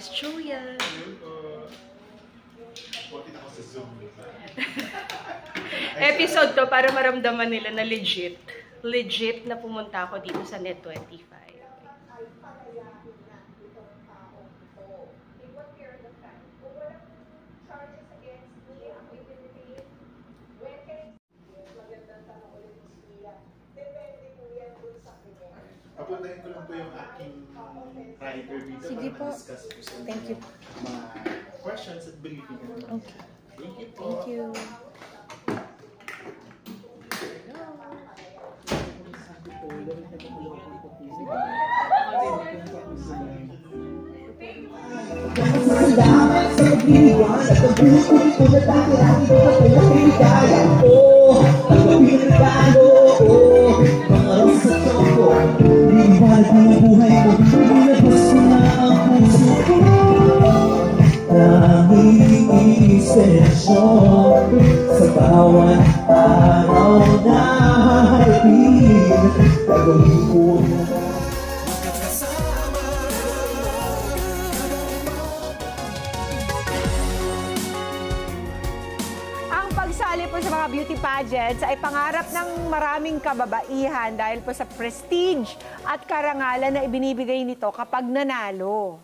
Miss Julia. Episode to para maramdaman nila na legit. Legit na pumunta ako dito sa Net25. Papuntahin ko lang po yung aking writer dito. Sige po. Thank you. Mga questions at briefing. Okay. Thank you po. Thank you. Salamat sa iwan at ang buhay ko na dahil hindi ka pala pinagaya ko. Ang pinagano ko, mga rasa ko. Iwan ang buhay ko, nilabas ko na ang puso ko. Tanging isensyon sa bawat araw na harapin. Gagawin ko na pagsali po sa mga beauty pageants ay pangarap ng maraming kababaihan dahil po sa prestige at karangalan na ibinibigay nito kapag nanalo.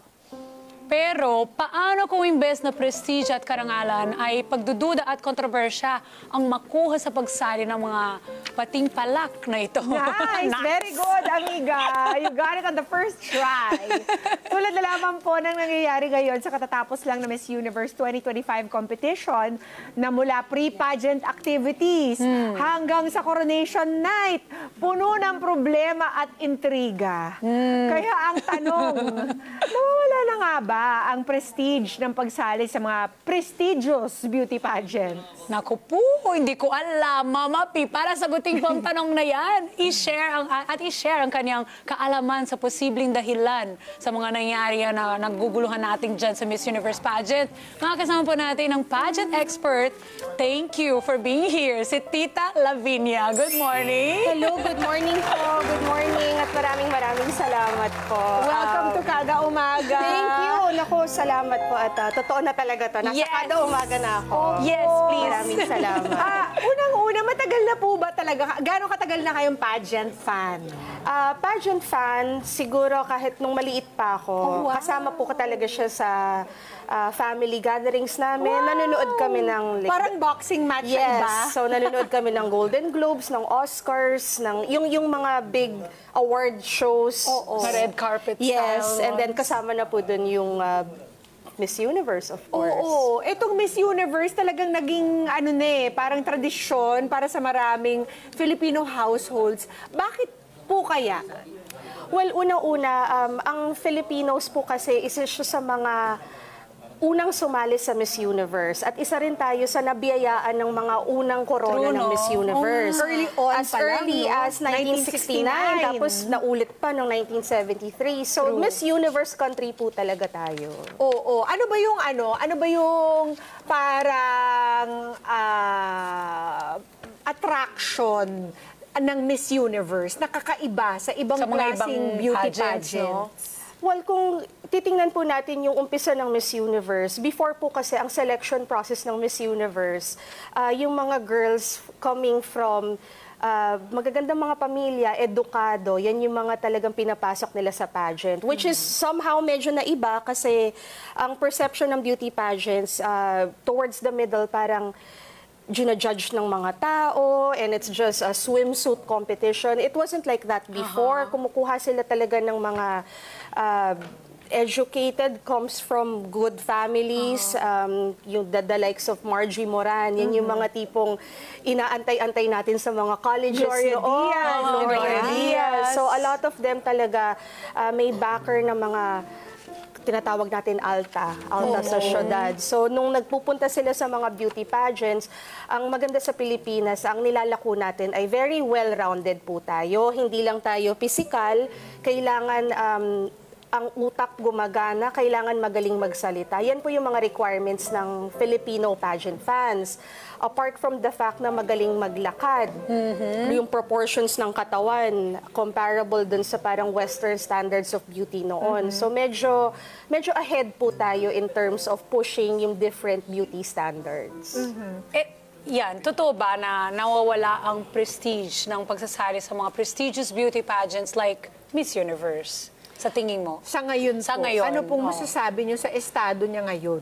Pero paano kung imbes na prestige at karangalan ay pagdududa at kontrobersya ang makuha sa pagsali ng mga pating palak na ito? Nice! Very good, amiga! You got it on the first try. Tulad na lamang po ng nangyayari ngayon sa katatapos lang na Miss Universe 2025 competition na mula pre-pageant activities hanggang sa coronation night, puno ng problema at intriga. Kaya ang tanong, nawala na nga ba ang prestige ng pagsali sa mga prestigious beauty pageants? Naku po, hindi ko alam, Mama P. Para sagutin po ang tanong na yan, i-share ang kanyang kaalaman sa posibleng dahilan sa mga nangyari na nagguguluhan natin dyan sa Miss Universe pageant. Makakasama po natin ang pageant expert. Thank you for being here, si Tita Lavinia. Good morning. Hello, good morning po. Good morning at maraming salamat po. Welcome to Kada Umaga. Thank you. Naku, salamat po at totoo na talaga to. Nasa Kada Umaga na ako. Yes, please. Maraming salamat. Unang-una, matagal na po ba talaga? Gano'ng katagal na kayong pageant fan? Pageant fan, siguro kahit nung maliit pa ako, kasama po ko talaga siya sa family gatherings namin. Nanonood kami ng... Like, parang boxing match ba? So nanonood kami ng Golden Globes, ng Oscars, ng yung mga big award shows. Sa red carpet style. Yes, and then kasama na po dun yung Miss Universe, of course. Oo, itong Miss Universe talagang naging parang tradisyon para sa maraming Filipino households. Bakit po kaya? Well, una-una, ang Filipinos po kasi isa siya sa mga unang sumali sa Miss Universe. At isa rin tayo sa nabiyayaan ng mga unang korona ng Miss Universe. Early on as pa lang, early no? as 1969, tapos naulit pa noong 1973. So, Miss Universe country po talaga tayo. Oo. Ano ba yung parang attraction ng Miss Universe na kakaiba sa ibang klaseng beauty pageants? No? Well, kung titingnan po natin yung umpisa ng Miss Universe, before po kasi ang selection process ng Miss Universe, yung mga girls coming from magagandang mga pamilya, edukado, yan yung mga talagang pinapasok nila sa pageant. Which is somehow medyo naiba kasi ang perception ng beauty pageants towards the middle parang ginajudge ng mga tao and it's just a swimsuit competition. It wasn't like that before. Kumukuha sila talaga ng mga educated, comes from good families, yung the likes of Margie Moran, yan yung mga tipong inaantay-antay natin sa mga colleges Gloria Diaz. Gloria Diaz. So a lot of them talaga may backer ng mga tinatawag natin alta sa syudad. So, nung nagpupunta sila sa mga beauty pageants, ang maganda sa Pilipinas, ang nilalako natin ay very well-rounded po tayo. Hindi lang tayo physical, kailangan ang utak gumagana, kailangan magaling magsalita. Yan po yung mga requirements ng Filipino pageant fans. Apart from the fact na magaling maglakad, yung proportions ng katawan, comparable dun sa parang Western standards of beauty noon. So medyo ahead po tayo in terms of pushing yung different beauty standards. Yan, totoo ba na nawawala ang prestige ng pagsasali sa mga prestigious beauty pageants like Miss Universe? Sa tingin mo? Sa ngayon Sa po, ngayon, ano pong oo. masasabi niyo sa estado niya ngayon?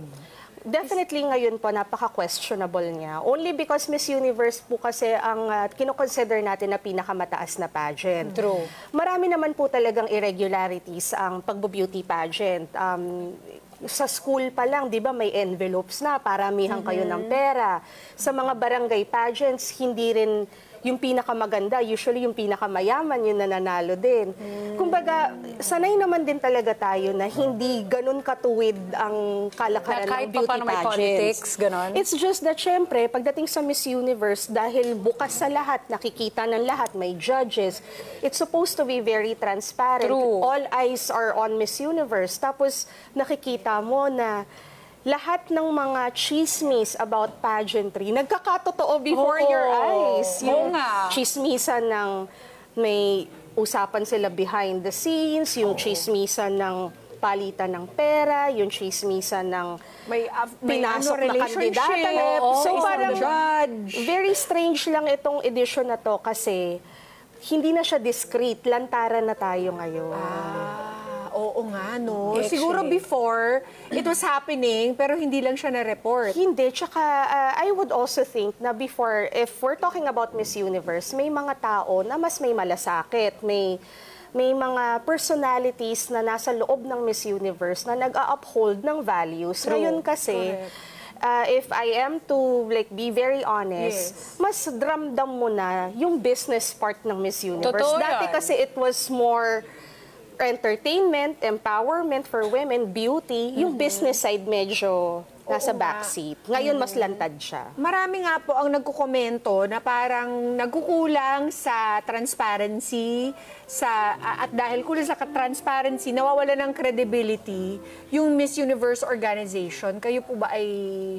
Definitely ngayon po, napaka-questionable niya. Only because Miss Universe po kasi ang kinoconsider natin na pinakamataas na pageant. True. Marami naman po talagang irregularities ang pagbo-beauty pageant. Sa school pa lang, di ba, may envelopes na, paramihan kayo ng pera. Sa mga barangay pageants, hindi rin yung pinakamaganda, usually yung pinakamayaman, yung nananalo din. Kumbaga, sanay naman din talaga tayo na hindi ganun katuwid ang kalakaran Na kahit ng beauty pa paano may pageants. politics, ganon? It's just that, syempre, pagdating sa Miss Universe, dahil bukas sa lahat, nakikita ng lahat, may judges, it's supposed to be very transparent. True. All eyes are on Miss Universe. Tapos, nakikita mo na lahat ng mga chismis about pageantry, nagkakatotoo before your eyes. Yung nga. chismisan ng may usapan sila behind the scenes, yung chismisan ng palitan ng pera, yung chismisan ng May pinasok na kandidata na. Oo, So isang parang judge. very strange lang itong edition na to kasi hindi na siya discreet. Lantaran na tayo ngayon. Oo nga, no? Actually. Siguro before, it was happening, pero hindi lang siya na-report. Hindi. Tsaka, I would also think na before, if we're talking about Miss Universe, may mga tao na mas may malasakit, may mga personalities na nasa loob ng Miss Universe na nag-a-uphold ng values. Ngayon kasi, if I am to be very honest, mas dramdam mo na yung business part ng Miss Universe. Totoo Dati yan. kasi it was more entertainment, empowerment for women, beauty. Yung business side medyo nasa backseat. Ngayon mas lantad siya. Marami nga po ang nagkukomento na parang nagkukulang sa transparency, at dahil kulang sa transparency, nawawala ng credibility yung Miss Universe organization. Kayo po ba ay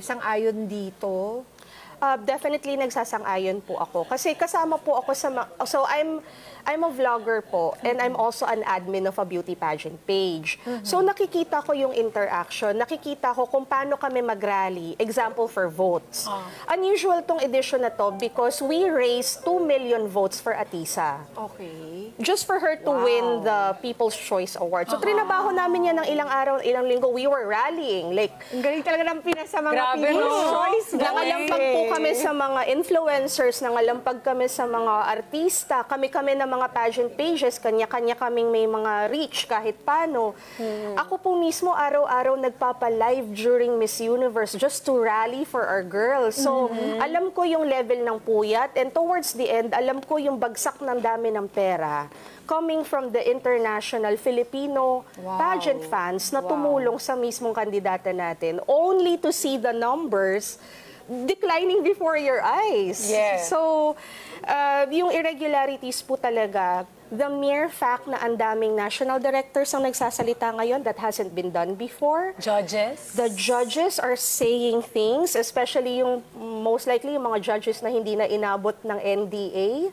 sang-ayon dito? Definitely nagsasang-ayon po ako. Kasi kasama po ako sa... So I'm a vlogger po and I'm also an admin of a beauty pageant page. So nakikita ko yung interaction, nakikita ko kung paano kami mag-rally. Example for votes. Unusual tong edition na to because we raised 2 million votes for Atisa. Okay. Just for her to win the People's Choice Award. So trinabaho namin yan ng ilang araw, ilang linggo. We were rallying. Like, Ang galing talaga ng pinasa mga Grabe, People's no? Choice. nangalampag po kami sa mga influencers, nangalampag kami sa mga artista, kami-kami na mga pageant pages, kanya-kanya kaming may mga reach kahit paano. Ako po mismo araw-araw nagpapa-live during Miss Universe just to rally for our girls. So, alam ko yung level ng puyat and towards the end, alam ko yung bagsak ng dami ng pera coming from the international Filipino pageant fans na tumulong sa mismong kandidata natin only to see the numbers declining before your eyes. Yeah. So, yung irregularities po talaga, the mere fact na ang daming national directors ang nagsasalita ngayon, that hasn't been done before. Judges? The judges are saying things, especially yung most likely yung mga judges na hindi na inabot ng NDA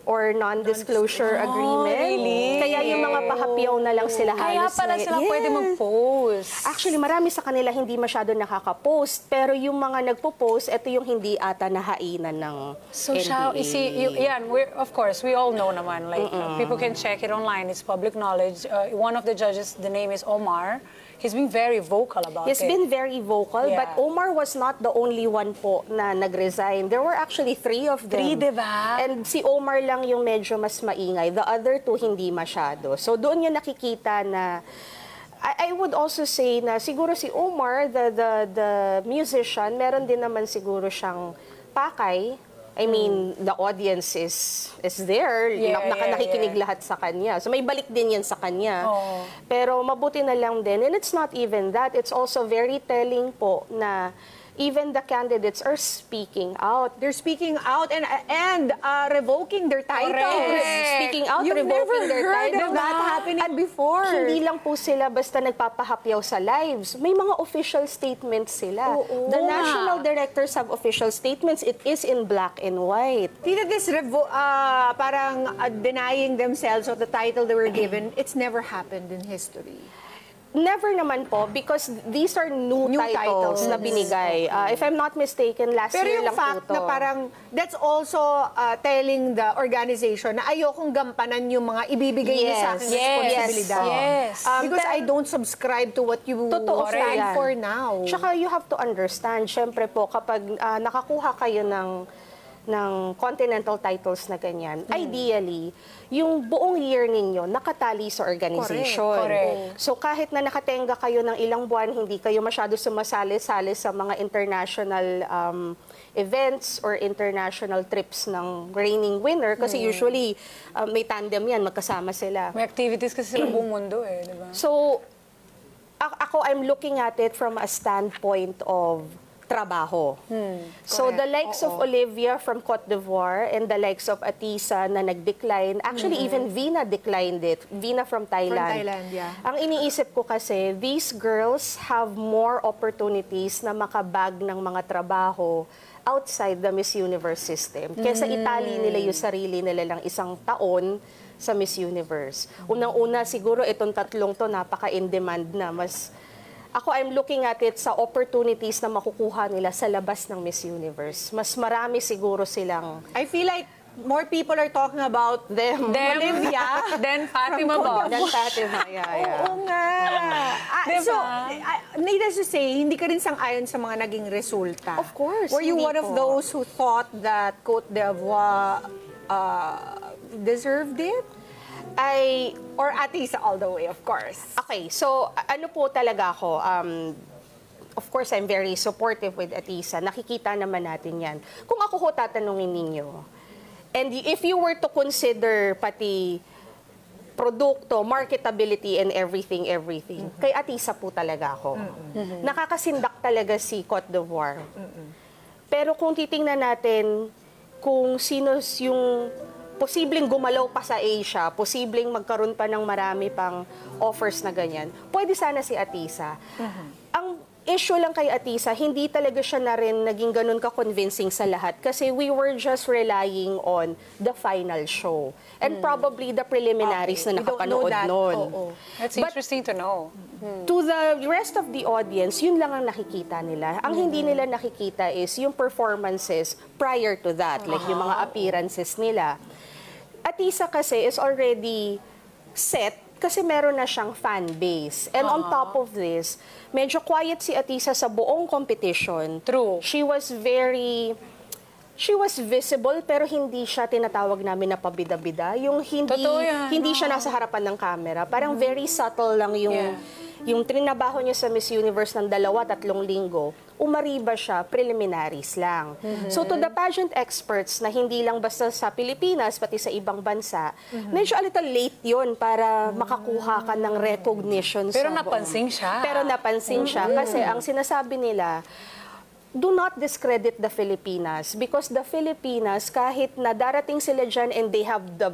or non-disclosure agreement. really? Kaya yung mga pahapyaw na lang sila Kaya halos pala na- sila Yes. pwede mag-post. Actually, marami sa kanila hindi masyado nakaka-post, pero yung mga nagpo-post, ito yung hindi ata nahainan ng So, NDA. of course, we all know naman. Like, people can check it online. It's public knowledge. One of the judges, the name is Omar. He's been very vocal about He's it. been very vocal, Yeah. but Omar was not the only one po na nag-resign. There were actually 3 of them. 3, diba? And si Omar lang yung medyo mas maingay. The other 2 hindi masyado. So doon yung nakikita na I would also say na siguro si Omar, the musician, meron din naman siguro siyang pakay. I mean, the audience is there. Nakikinig lahat sa kanya. So may balik din yan sa kanya. Pero mabuti na lang din. And it's not even that. It's also very telling po na even the candidates are speaking out. They're speaking out and revoking their titles. Correct. Speaking out, You've never revoking their heard titles. of that happening before. Hindi lang po sila basta nagpapahapyaw sa lives. May mga official statements sila. Oo. The Oo nga. national directors have official statements. It is in black and white. Tita, this parang denying themselves of the title they were given, it's never happened in history. Never naman po, because these are new New titles na titles. binigay. If I'm not mistaken, last Pero year yung lang fact po to. na parang, that's also telling the organization na ayokong gampanan yung mga ibibigay niyo sa akin Yes. responsibilidad. Yes. Because I don't subscribe to what you Totoo po stand yan. for now. Tsaka you have to understand, syempre po, kapag nakakuha kayo ng continental titles na ganyan, ideally, yung buong year ninyo nakatali sa organization. Correct. So kahit na nakatenga kayo ng ilang buwan, hindi kayo masyado sumasali-sali sa mga international events or international trips ng reigning winner kasi usually may tandem yan, magkasama sila. May activities kasi sa buong mundo eh, di ba? So, ako, I'm looking at it from a standpoint of trabaho. So, the likes of Olivia from Cote d'Ivoire and the likes of Atisa na nag-decline, actually even Vina declined it. Vina from Thailand. From Thailand, yeah. Ang iniisip ko kasi, these girls have more opportunities na makabag ng mga trabaho outside the Miss Universe system. Kesa itali nila yung sarili nila lang isang taon sa Miss Universe. Unang-una, siguro itong tatlong to napaka-in-demand na. Ako, I'm looking at it sa opportunities na makukuha nila sa labas ng Miss Universe. Mas marami siguro silang I feel like more people are talking about them. Olivia. Then Fatima Bosch. Than Fatima. Yeah. Oo nga. Diba? So, needless to say, hindi ka rin sang-ayon sa mga naging resulta. Of course, Were you hindi one of po. those who thought that Cote d'Ivoire deserved it? Or Atisa all the way, of course. Okay, so ano po talaga ako, of course, I'm very supportive with Atisa. Nakikita naman natin yan. Kung ako ho tatanungin ninyo, and if you were to consider pati produkto, marketability, and everything, kay Atisa po talaga ako. Nakakasindak talaga si Cote d'Ivoire. Pero kung titingnan natin kung sino yung posibleng gumalaw pa sa Asia, posibleng magkaroon pa ng marami pang offers na ganyan, pwede sana si Atisa. Ang issue lang kay Atisa, hindi talaga siya na rin naging ganun ka-convincing sa lahat kasi we were just relying on the final show and probably the preliminaries na We don't know nakapanood that. nun. Oo. That's interesting to know. To the rest of the audience, yun lang ang nakikita nila. Ang hindi nila nakikita is yung performances prior to that, like yung mga appearances nila. Atisa kasi is already set kasi meron na siyang fan base. And on top of this, medyo quiet si Atisa sa buong competition. True. She was visible pero hindi siya tinatawag namin na pabida-bida. Yung Totoo yan, hindi siya nasa harapan ng camera. Parang very subtle lang yung trinabaho niya sa Miss Universe ng 2-3 linggo. Umariba siya, preliminaries lang. So to the pageant experts na hindi lang basta sa Pilipinas, pati sa ibang bansa, medyo a little late yun para makakuha ka ng recognition. Pero sa napansin buong- siya. Pero napansin siya kasi ang sinasabi nila, do not discredit the Filipinas because the Filipinas, kahit na darating sila dyan and they have the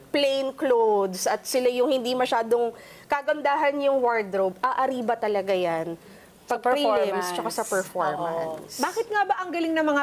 plain clothes at sila yung hindi masyadong kagandahan yung wardrobe, aariba talaga yan. Pag prelims, tsaka sa performance. Bakit nga ba ang galing ng mga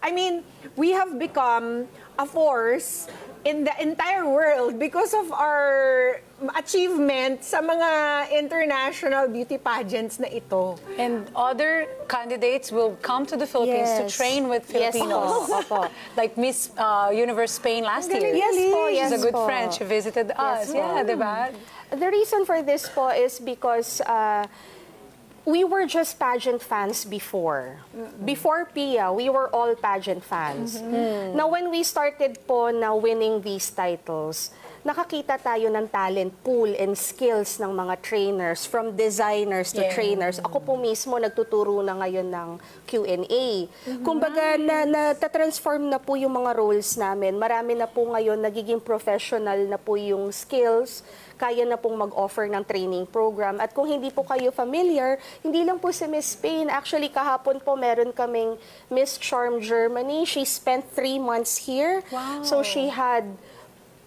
I mean, we have become a force in the entire world because of our achievement sa mga international beauty pageants na ito. And other candidates will come to the Philippines to Yes. train with Yes, Filipinos. opo. Like Miss Universe Spain last year. Yes po, yes She's a good po. friend. She visited us. po. Yeah, diba? The reason for this po is because we were just pageant fans before. Before Pia, we were all pageant fans. Now, when we started po na winning these titles, nakakita tayo ng talent pool and skills ng mga trainers, from designers to trainers. Ako po mismo nagtuturo na ngayon ng Q&A. Kumbaga, natatransform na po yung mga roles namin. Marami na po ngayon nagiging professional na po yung skills, kaya na pong mag-offer ng training program. At kung hindi po kayo familiar, hindi lang po si Miss Spain. Actually, kahapon po meron kaming Miss Charm Germany. She spent 3 months here. Wow. So she had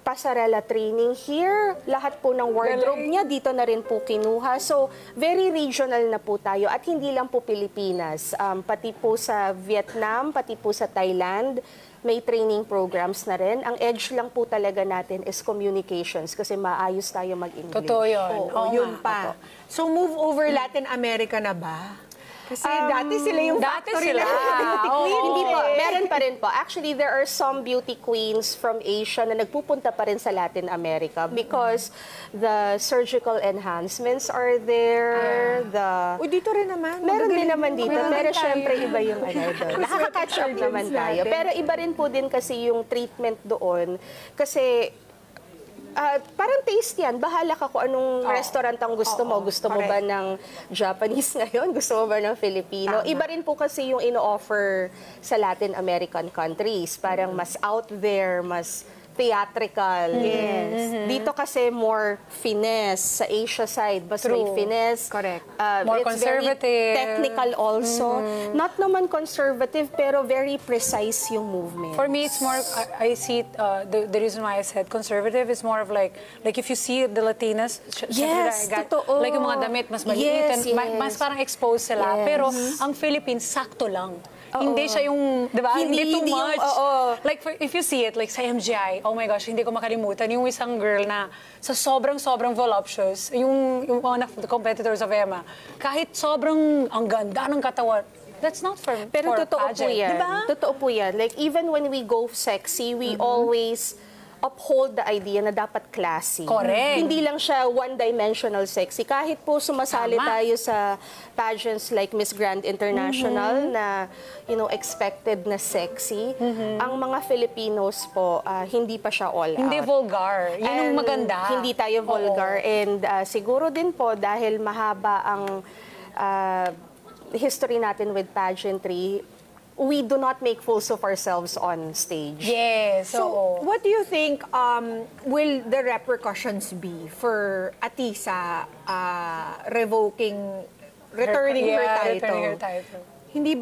pasarela training here. Lahat po ng wardrobe niya dito na rin po kinuha. So, very regional na po tayo. At hindi lang po Pilipinas. Pati po sa Vietnam, pati po sa Thailand, may training programs na rin. Ang edge lang po talaga natin is communications kasi maayos tayo mag-English. Totoo yun. Oo, yun pa. So, move over Latin America na ba? Kasi dati sila yung dati factory sila. na beauty Oo. queen. Hindi po, meron pa rin po. Actually, there are some beauty queens from Asia na nagpupunta pa rin sa Latin America because the surgical enhancements are there. Uy, dito rin naman. Meron din Magagaling naman dito, naman pero tayo. syempre iba yung ano doon. Nakaka-catch up naman tayo. natin. Pero iba rin po din kasi yung treatment doon. Kasi parang taste yan. Bahala ka kung anong restaurant ang gusto mo. Gusto mo ba ng Japanese ngayon? Gusto mo ba ng Filipino? Iba rin po kasi yung ino-offer sa Latin American countries. Parang mas out there, mas theatrical. Yes. Dito kasi more finesse. Sa Asia side, mas may finesse. Correct. More It's very conservative. technical also. Not naman conservative, pero very precise yung movement. For me, it's more, I see it, the reason why I said conservative is more of like if you see the Latinas, Yes, totoo. like yung mga damit, mas maliit, Yes, and yes. mas parang exposed sila. Yes. Pero ang Philippines, sakto lang. Hindi siya yung, di ba? Hindi too Hindi yung- much. oo. Like, if you see it, like sa MGI, oh my gosh, hindi ko makalimutan, yung isang girl na sa sobrang voluptuous, yung one of the competitors of Emma, kahit sobrang ang ganda ng katawan, that's not for Pero for totoo po pageant, yan. di ba? Totoo po yan. Like, even when we go sexy, we always uphold the idea na dapat classy. Correct. Hindi lang siya one-dimensional sexy. Kahit po sumasali Tama. tayo sa pageants like Miss Grand International na, expected na sexy, ang mga Filipinos po, hindi pa siya all Hindi out. vulgar. Yun yung And maganda. Hindi tayo vulgar. And siguro din po, dahil mahaba ang history natin with pageantry, we do not make fools of ourselves on stage. Yes. So, what do you think will the repercussions be for Atisa returning her title? Returning her title. Hindi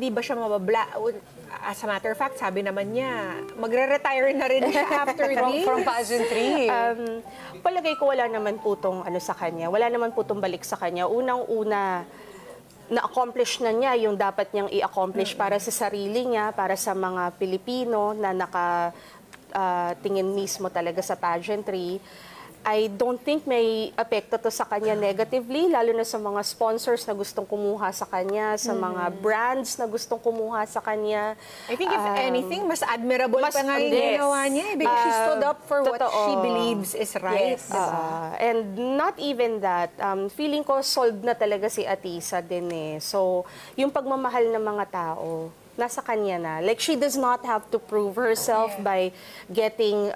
ba siya mababla? As a matter of fact, sabi naman niya, magre-retire na rin siya after this. From pageantry. Palagay ko wala naman po tong sa kanya. Wala naman po tong balik sa kanya. Unang-una, na-accomplish na niya yung dapat niyang i-accomplish para sa sarili niya, para sa mga Pilipino na nakatingin mismo talaga sa pageantry. I don't think may apekto to sa kanya negatively, lalo na sa mga sponsors na gustong kumuha sa kanya, sa mga brands na gustong kumuha sa kanya. I think if anything, mas admirable mas- pa nga yung yes. ginawa niya because she stood up for what Totoo. she believes is right. Yes. Diba? And not even that, feeling ko sold na talaga si Atisa din eh. So, yung pagmamahal ng mga tao, nasa kanya na. Like, she does not have to prove herself by getting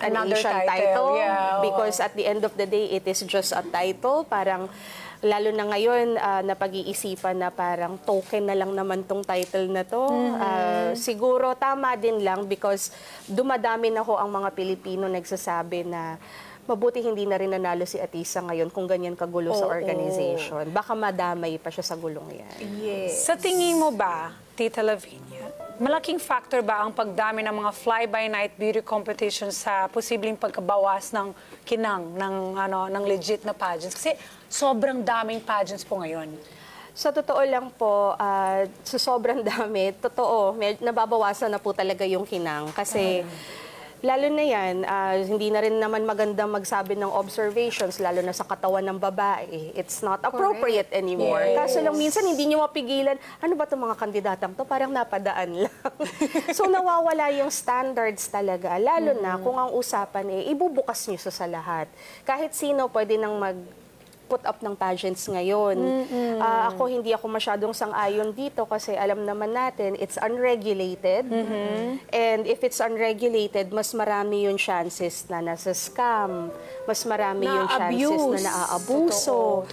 an Another Asian title. title. Yeah, oo. Because at the end of the day, it is just a title. Parang, lalo na ngayon, napag-iisipan na parang token na lang naman tong title na to. Siguro tama din lang because dumadami na ho ang mga Pilipino nagsasabi na mabuti hindi na rin nanalo si Atisa ngayon kung ganyan kagulo sa organization. Baka madamay pa siya sa gulong yan. Yes. Sa tingin mo ba, Tita Lavinia, malaking factor ba ang pagdami ng mga fly-by-night beauty competitions sa posibleng pagkabawas ng kinang ng legit na pageants? Kasi sobrang daming pageants po ngayon. Sa totoo lang po, sa sobrang dami, totoo, nababawasan na po talaga yung kinang. Kasi lalo na yan, hindi na rin naman magandang magsabi ng observations, lalo na sa katawan ng babae. It's not appropriate anymore. Yes. Kaso lang minsan hindi nyo mapigilan, ano ba itong mga kandidatang to? Parang napadaan lang. So nawawala yung standards talaga. Lalo na kung ang usapan ibubukas nyo sa lahat. Kahit sino pwede nang pag-put up ng pageants ngayon. Hindi ako masyadong sang-ayon dito kasi alam naman natin, it's unregulated. And if it's unregulated, mas marami yung chances na nasa scam, mas marami yung chances na naaabuso.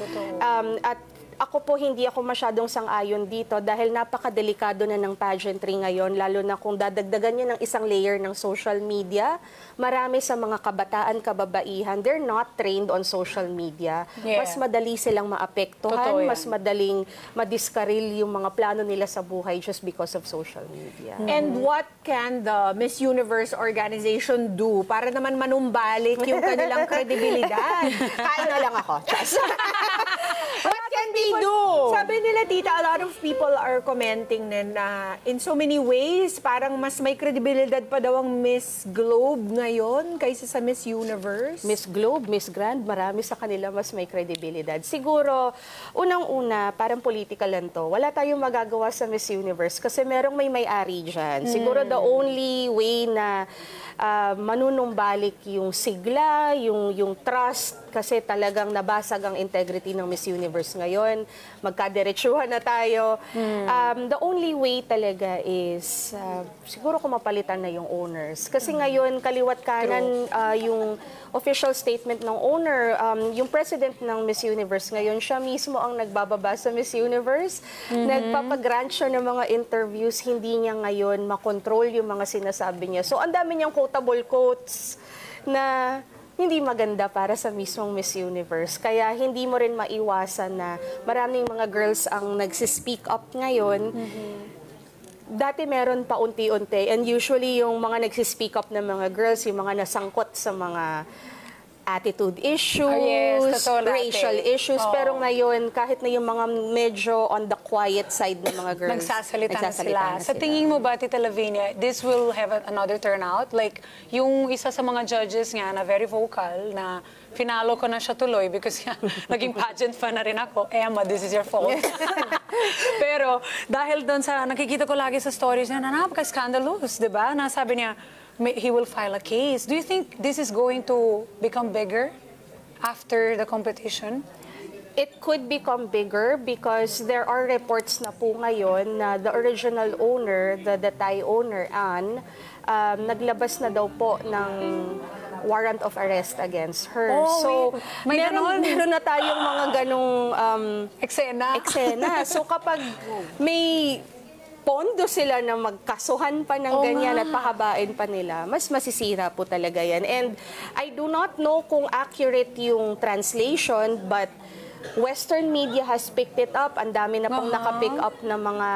At ako po, hindi ako masyadong sang-ayon dito dahil napakadelikado na ng pageantry ngayon, lalo na kung dadagdagan niya ng isang layer ng social media. Marami sa mga kabataan, kababaihan, they're not trained on social media. Yeah. Mas madali silang maapektuhan, mas madaling madiskaril yung mga plano nila sa buhay just because of social media. And what can the Miss Universe organization do para naman manumbalik yung kanilang kredibilidad? Kain na lang ako. What can they do? Sabi nila, tita, a lot of people are commenting na in so many ways, parang mas may kredibilidad pa daw ang Miss Globe ngayon kaysa sa Miss Universe. Miss Globe, Miss Grand, marami sa kanila mas may kredibilidad. Siguro, unang-una, parang political lang to. Wala tayong magagawa sa Miss Universe kasi merong may-ari dyan. Siguro the only way na manunumbalik yung sigla, yung trust, kasi talagang nabasag ang integrity ng Miss Universe ngayon. Magkadiretsuhan na tayo. The only way talaga is siguro kung mapalitan na yung owners. Kasi ngayon, kaliwat kanan yung official statement ng owner, yung president ng Miss Universe ngayon, siya mismo ang nagbababa sa Miss Universe. Nagpapagrant siya ng mga interviews, hindi niya ngayon makontrol yung mga sinasabi niya. So, ang dami niyang quotable quotes na hindi maganda para sa mismong Miss Universe. Kaya hindi mo rin maiwasan na maraming mga girls ang nagsispeak up ngayon. Dati meron pa unti-unti. And usually yung mga nagsispeak up na mga girls, yung mga nasangkot sa mga attitude issues, racial issues. Pero ngayon, kahit na yung mga medyo on the quiet side ng mga girls, nagsasalita na sila. Sa tingin mo ba, Tita Lavinia, this will have another turnout? Like, yung isa sa mga judges nga na very vocal, na finalo ko na siya tuloy because naging pageant fan na rin ako. Emma, this is your fault. Pero dahil doon sa, nakikita ko lagi sa stories niya, na napaka-scandalous, di ba? Nasabi niya, he will file a case. Do you think this is going to become bigger after the competition? It could become bigger because there are reports na po ngayon na the original owner, the Thai owner, Anne, naglabas na daw po ng warrant of arrest against her. So, meron na tayong mga ganong eksena. So, kapag may pondo sila na magkasuhan pa ng ganyan at pahabain pa nila, mas masisira po talaga yan. And I do not know kung accurate yung translation, but Western media has picked it up. Ang dami na pong nakapick up na mga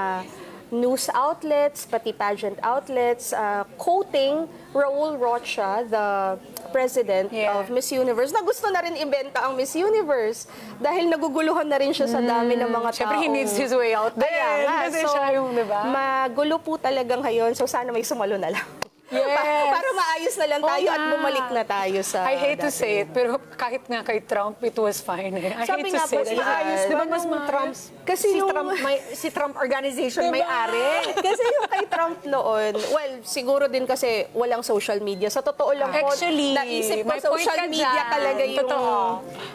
news outlets, pati pageant outlets, quoting Raul Rocha, the president of Miss Universe, na gusto na rin ibenta ang Miss Universe dahil naguguluhan na rin siya sa dami ng mga tao. Siyempre, he needs his way out there. Kaya nga, kasi siya yung, diba? Magulo po talagang ngayon, so sana may sumalo na lang. Yes. Para maayos na lang tayo at bumalik na tayo sa I hate to dati. say it, pero kahit nga kay Trump, it was fine. I Sabi hate to nga say po, that. Maayos, di ba? Mas Trump. Kasi yung si Trump organization may-ari. Kasi yung kay Trump noon, well, siguro din kasi walang social media. Sa totoo lang po, Actually, naisip ko may point social ka media dyan. talaga yung Totoo.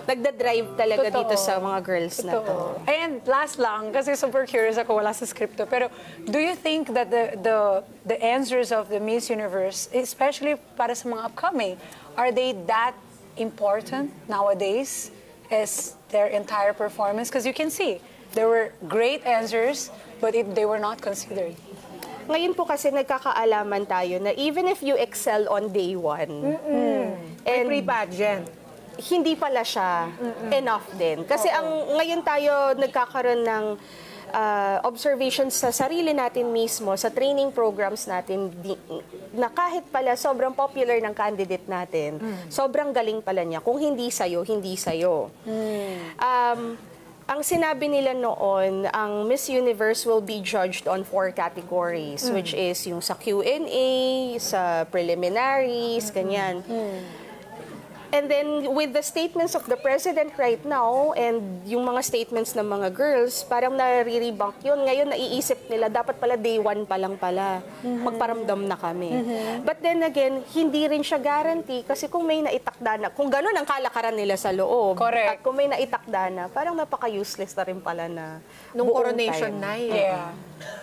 nagda-drive talaga Totoo. dito sa mga girls na to. And last lang, kasi super curious ako, wala sa script to, pero do you think that the answers of the Miss Universe, especially para sa mga upcoming, are they that important nowadays as their entire performance? Because you can see, there were great answers, but they were not considered. Ngayon po kasi nagkakaalaman tayo na even if you excel on day one, May pre-pageant. hindi pala siya enough din. Kasi ngayon tayo nagkakaroon ng observations sa sarili natin mismo, sa training programs natin, na kahit pala sobrang popular ng candidate natin, sobrang galing pala niya. Kung hindi sa'yo, hindi sa'yo. Ang sinabi nila noon, ang Miss Universe will be judged on 4 categories, which is yung sa Q&A, sa preliminaries, ganyan. And then with the statements of the president right now and yung mga statements ng mga girls, parang nare-rebunk yun. Ngayon naiisip nila, dapat pala day one pa lang pala. Magparamdam na kami. But then again, hindi rin siya guarantee kasi kung may naitakda na, kung gano'n ang kalakaran nila sa loob, Correct. at kung may naitakda na, parang napaka-useless na rin pala na Nung buong coronation time. night. Yeah.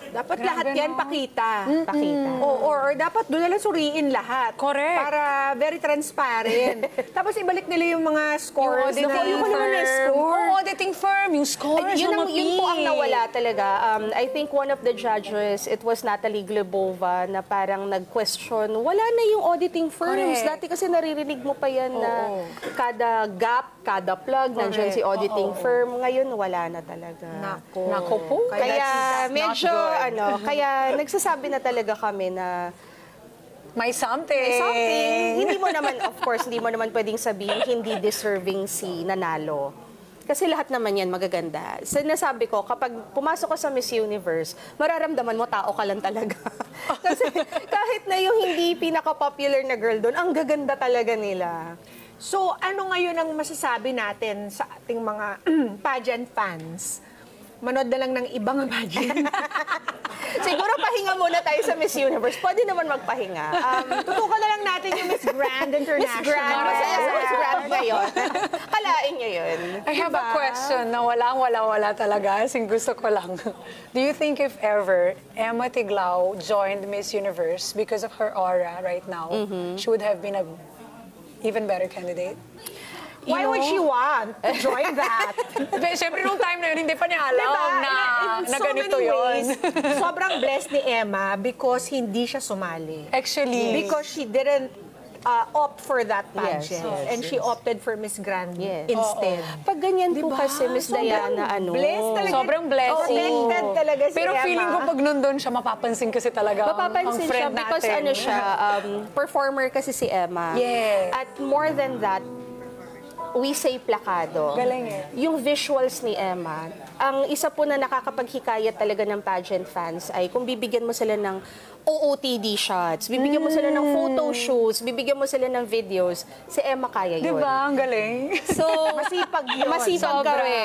Dapat Grabe, lahat yan no? pakita. Pakita. Or dapat doon na lang suriin lahat. Correct. Para very transparent. Tapos ibalik nila yung mga scores. Yung auditing yung naman yung firm. score. Oo, auditing firm. Yung scores. Yun po ang lumapit. nawala talaga. I think one of the judges, it was Natalie Glebova, na parang nag-question, wala na yung auditing firms. Correct. Dati kasi naririnig mo pa yan na kada gap, kada plug, nandiyan si auditing firm. Ngayon, wala na talaga. Nako po. Kaya That's not medyo, good. kaya nagsasabi na talaga kami na May something. may something. Hindi mo naman, of course, hindi mo naman pwedeng sabihin hindi deserving si nanalo. Kasi lahat naman yan magaganda. Sinasabi ko, kapag pumasok ka sa Miss Universe, mararamdaman mo tao ka lang talaga. Kasi kahit na yung hindi pinaka-popular na girl doon, ang gaganda talaga nila. So, ano ngayon ang masasabi natin sa ating mga pageant fans? Manood na lang ng ibang pageant. Siguro pahinga muna tayo sa Miss Universe. Pwede naman magpahinga. Tutukan na lang natin yung Miss Grand International. Miss Grand, masaya sa Miss Grand ngayon. Kalain niyo yun. I have a question na wala talaga. As in, gusto ko lang. Do you think if ever Emma Tiglao joined Miss Universe because of her aura right now, she would have been a even better candidate? Why would she want to join that? Siyempre, nung time na yun, hindi pa niya alam In na so ganito many yun. ways, sobrang blessed ni Emma because hindi siya sumali. Actually. Because she didn't opt for that pageant. yes, and she opted for Miss Grand Yes. instead. Pag ganyan po kasi, Miss Diana, Blessed talaga. Sobrang blessing. Connected talaga si Pero Emma. feeling ko pag nandun siya, mapapansin kasi talaga Mapapansin ang siya friend because natin. ano siya, performer kasi si Emma. Yes. At more than that, we say plakado. Galing eh. Yung visuals ni Emma, ang isa po na nakakapaghikayat talaga ng pageant fans ay kung bibigyan mo sila ng OOTD shots, bibigyan mo sila ng photo shoots, bibigyan mo sila ng videos, si Emma kaya yun. Diba? Ang galing. So, masipag yun. Masipag Sobra. kami.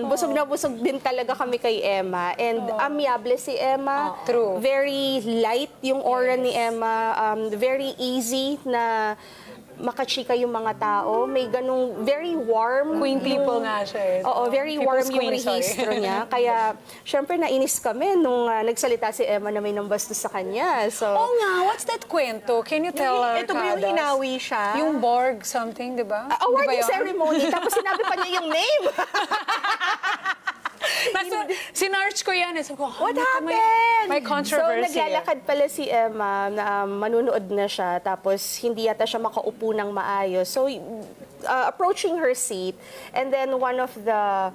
Busog na busog din talaga kami kay Emma. And amiable si Emma. True. Very light yung aura ni Emma. Very easy na makachika yung mga tao. May ganung very warm. Queen people nga siya eh. Oo, very People's warm yung queen, sorry. rehistro niya. Kaya, syempre, nainis kami nung nagsalita si Emma na may nambastos sa kanya. So, Oo nga, what's that kwento? Can you tell our Ito ba yung Kadas? inawi siya? Yung Borg something, di ba? awarding Di ba yun? ceremony. Tapos sinabi pa niya yung name. Sinarch ko yan. Sabi ko, What may- happened? May So, controversy. naglalakad pala si Emma na manunood na siya, tapos hindi yata siya makaupo ng maayos. So, approaching her seat, and then one of the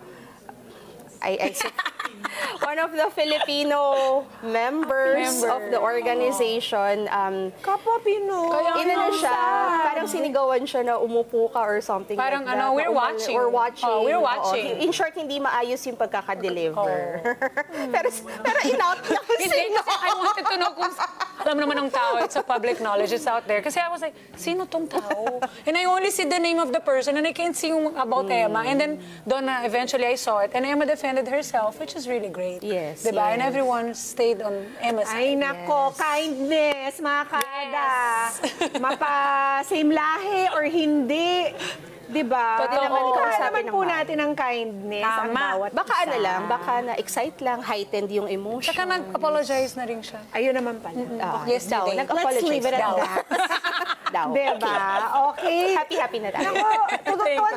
one of the Filipino members of the organization, Kapwa Pinoy. inano siya, parang sinigawan siya na umupo ka or something Parang like that. ano, we're Na watching. We're watching. Oh, we're Oo. watching. In short, hindi maayos yung pagkakadeliver. pero in-out niya kasi. Hindi, kasi I wanted to know kung alam naman ng tao, it's a public knowledge, it's out there. Kasi I was like, sino tong tao? And I only see the name of the person and I can't see yung about Emma. And then, doon na eventually I saw it. And Emma defended herself, which is really great. Yes, Diba? yes. And everyone stayed on Emma's Ay, side. nako, kindness, mga kada. Mapa-same lahi or hindi. Diba? Totoo. Naman, Kausapin naman ng po ma- natin ang kindness. Ang Tama. bawat Baka isa. ano lang, baka na-excite lang, heightened yung emotion. Saka nag-apologize na rin siya. Ayun naman pala. Yes, daw, today. nag-apologize Let's leave it at daw. that. daw. Diba? Okay. Happy-happy na tayo.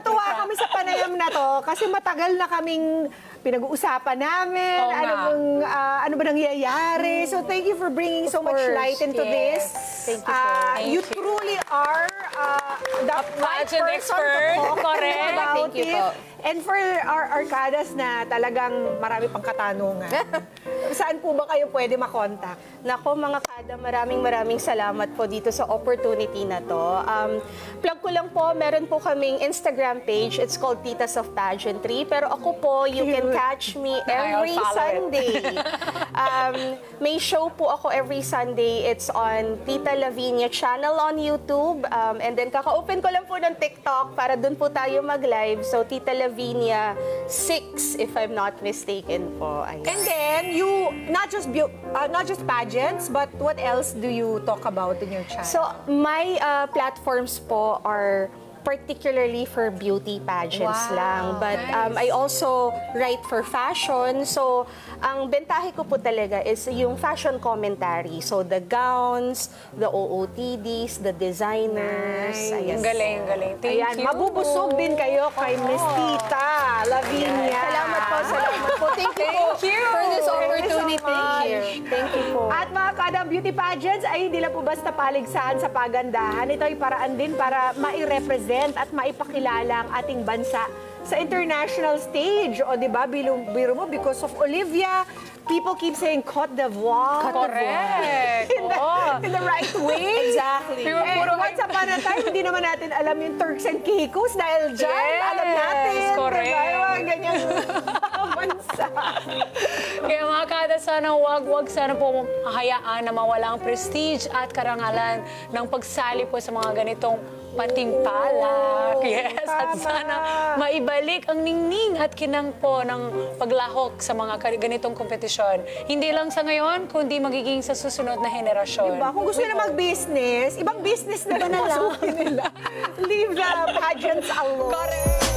Tuwa kami sa panayam na to kasi matagal na kaming pinag-uusapan namin. Oo nga. Ano ba nangyayari? So thank you for bringing so much course, light into this. Thank you so much. You truly are the right pageant person expert. to talk Correct. about Thank you it. po. And for our arkadas na talagang marami pang katanungan, saan po ba kayo pwede makontak? Nako mga kada, maraming salamat po dito sa opportunity na to. Plug ko lang po, meron po kaming Instagram page. It's called Titas of Pageantry. Pero ako po, you can catch me every I'll follow it. Sunday. May show po ako every Sunday. It's on Tita Lavinia channel on YouTube. And then kaka-open ko lang po ng TikTok para dun po tayo mag-live. So Tita Lavinia 6, if I'm not mistaken po. Ayan. And then, you, not just pageants, but what else do you talk about in your channel? So, my platforms po are particularly for beauty pageants lang. But I also write for fashion. So, ang bentahe ko po talaga is yung fashion commentary. So, the gowns, the OOTDs, the designers. Nice. Ang galing, ang galing. Thank Ayan, you. mabubusog din kayo kay Miss Tita Lavinia. Salamat po, salamat po. Thank you po for this opportunity here. Thank you po. At mga kada beauty pageants ay hindi lang po basta paligsahan sa pagandahan. Ito ay paraan din para mai-represent at maipakilala ang ating bansa sa international stage. O diba, biro mo, because of Olivia, people keep saying Côte d'Ivoire. Correct. In the right way. Exactly. Pero Eh, puro once upon a time, hindi naman natin alam yung Turks and Caicos dahil dyan, Yes, alam natin. correct. Diba? Yung mga ganyan bansa. Kaya mga kada, sana wag sana po hayaan na mawala ang prestige at karangalan ng pagsali po sa mga ganitong patimpalak. Yes, at sana maibalik ang ningning at kinang po ng paglahok sa mga ganitong kompetisyon. Hindi lang sa ngayon, kundi magiging sa susunod na henerasyon. Diba? Kung gusto nila mag-business, ibang business na lang pasukin nila. Leave the pageants alone. Correct.